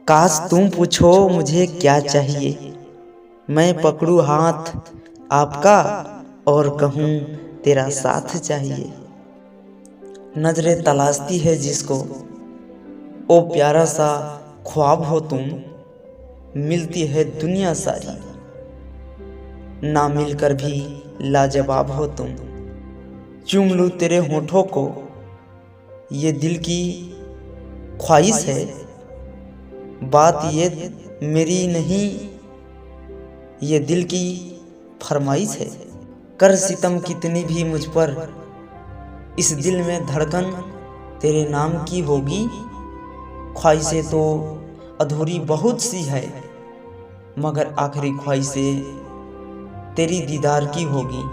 काश तुम पूछो मुझे क्या चाहिए, मैं पकड़ूं हाथ आपका और कहूँ तेरा साथ चाहिए। नजरें तलाशती है जिसको, ओ प्यारा सा ख्वाब हो तुम, मिलती है दुनिया सारी, ना मिलकर भी लाजवाब हो तुम। चूम लूं तेरे होठों को, ये दिल की ख्वाहिश है, बात ये मेरी नहीं, ये दिल की फरमाइश है। कर सितम कितनी भी मुझ पर, इस दिल में धड़कन तेरे नाम की होगी। ख्वाहिशें तो अधूरी बहुत सी है, मगर आखिरी ख्वाहिशें तेरी दीदार की होगी।